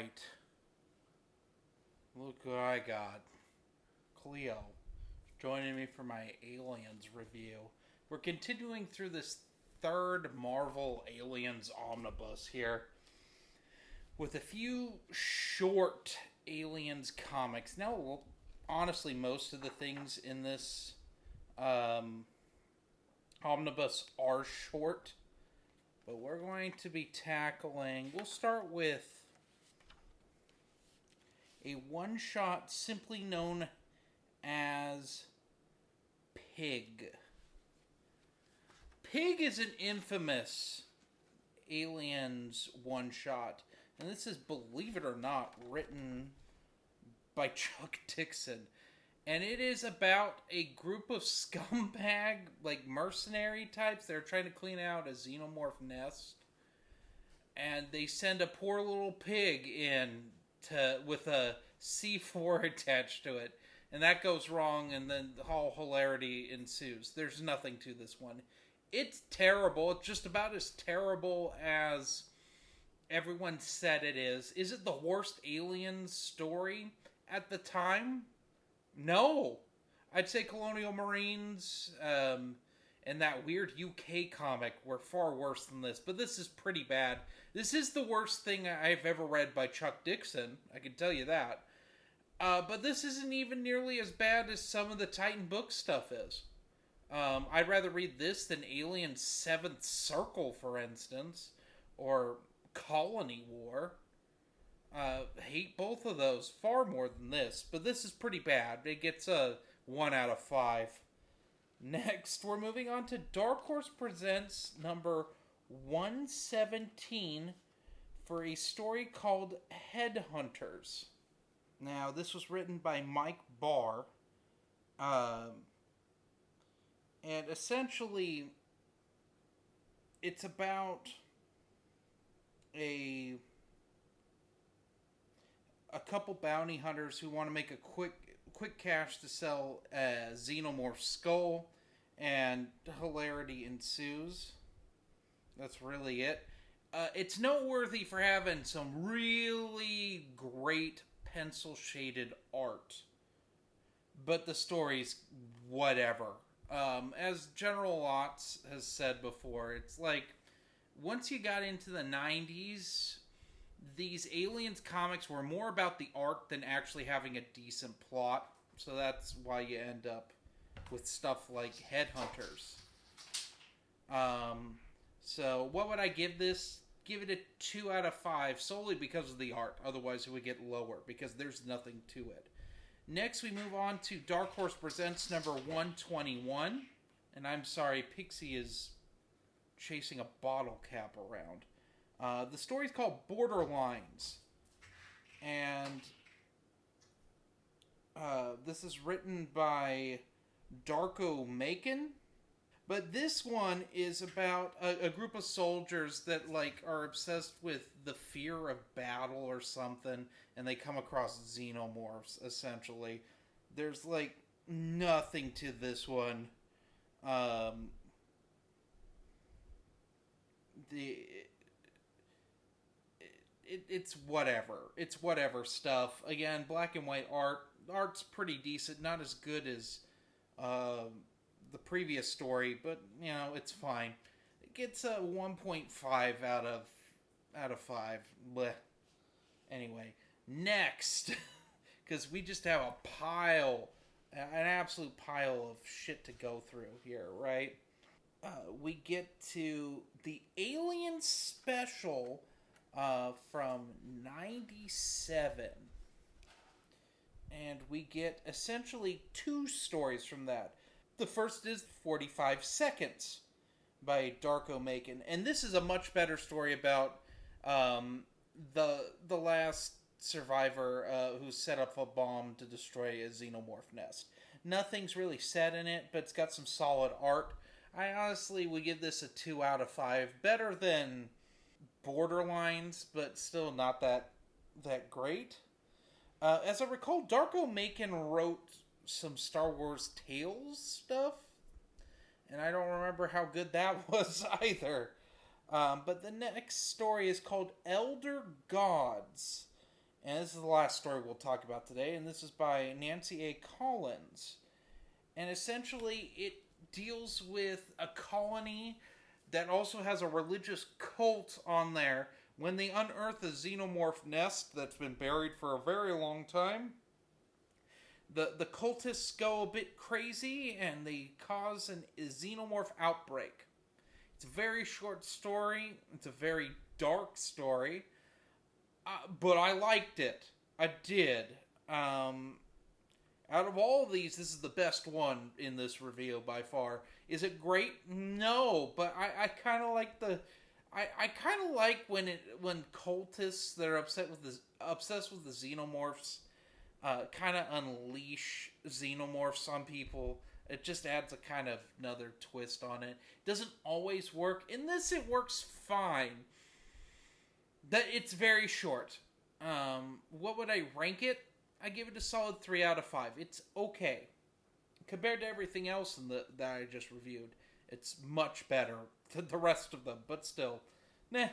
Alright. Look what I got. Cleo joining me for my Aliens review. We're continuing through this third Marvel Aliens omnibus here with a few short Aliens comics. Now, honestly, most of the things in this omnibus are short, but we're going to be tackling. We'll start with a one shot simply known as Pig. Pig is an infamous Aliens one shot, and this is, believe it or not, written by Chuck Dixon. And it is about a group of scumbag, like mercenary types that are trying to clean out a xenomorph nest. And they send a poor little pig in with a C4 attached to it. And that goes wrong, and then the whole hilarity ensues. There's nothing to this one. It's terrible. It's just about as terrible as everyone said it is. Is it the worst Aliens story at the time? No. I'd say Colonial Marines and that weird UK comic were far worse than this. But this is pretty bad. This is the worst thing I've ever read by Chuck Dixon. I can tell you that. But this isn't even nearly as bad as some of the Titan book stuff is. I'd rather read this than Alien Seventh Circle, for instance, or Colony War. Hate both of those far more than this, but this is pretty bad. It gets a 1 out of 5. Next, we're moving on to Dark Horse Presents number 117 for a story called Headhunters. Now, this was written by Mike Barr, and essentially, it's about a couple bounty hunters who want to make a quick cash to sell a xenomorph skull, and hilarity ensues. That's really it. It's noteworthy for having some really great pencil shaded art, but the story's whatever. As General Lotz has said before, it's like once you got into the 90s, these Aliens comics were more about the art than actually having a decent plot. So that's why you end up with stuff like Headhunters. So what would I give this? Give it a 2 out of 5 solely because of the art. Otherwise it would get lower because there's nothing to it. Next we move on to Dark Horse Presents number 121. And I'm sorry, Pixie is chasing a bottle cap around. The story's called Borderlines. And this is written by Darko Macon. But this one is about a group of soldiers that like are obsessed with the fear of battle or something, and they come across xenomorphs, essentially. There's like nothing to this one. It's whatever. It's whatever stuff. Again, black and white art. Art's pretty decent. Not as good as the previous story, but you know, it's fine. It gets a 1.5 out of 5. Blech. Anyway, next, because we just have an absolute pile of shit to go through here, right? We get to the Alien Special from 97. And we get essentially 2 stories from that. The first is 45 Seconds by Darko Macon. And this is a much better story about the last survivor who set up a bomb to destroy a xenomorph nest. Nothing's really said in it, but it's got some solid art. I honestly would give this a 2 out of 5. Better than Borderlines, but still not that great. As I recall, Darko Macon wrote some Star Wars Tales stuff, and I don't remember how good that was either. But the next story is called Elder Gods, And this is the last story we'll talk about today, and this is by Nancy A. Collins. And essentially, it deals with a colony that also has a religious cult on there. When they unearth a xenomorph nest that's been buried for a very long time, the cultists go a bit crazy and they cause a xenomorph outbreak. It's a very short story. It's a very dark story. But I liked it. I did. Out of all of these, this is the best one in this review by far. Is it great? No, but I kind of like the... I kind of like when cultists that are obsessed with the xenomorphs kind of unleash xenomorphs on people. It just adds a kind of another twist on it. It doesn't always work. In this, it works fine. It's very short. What would I rank it? I give it a solid 3 out of 5. It's okay. Compared to everything else that I just reviewed, it's much better than the rest of them. But still, nah,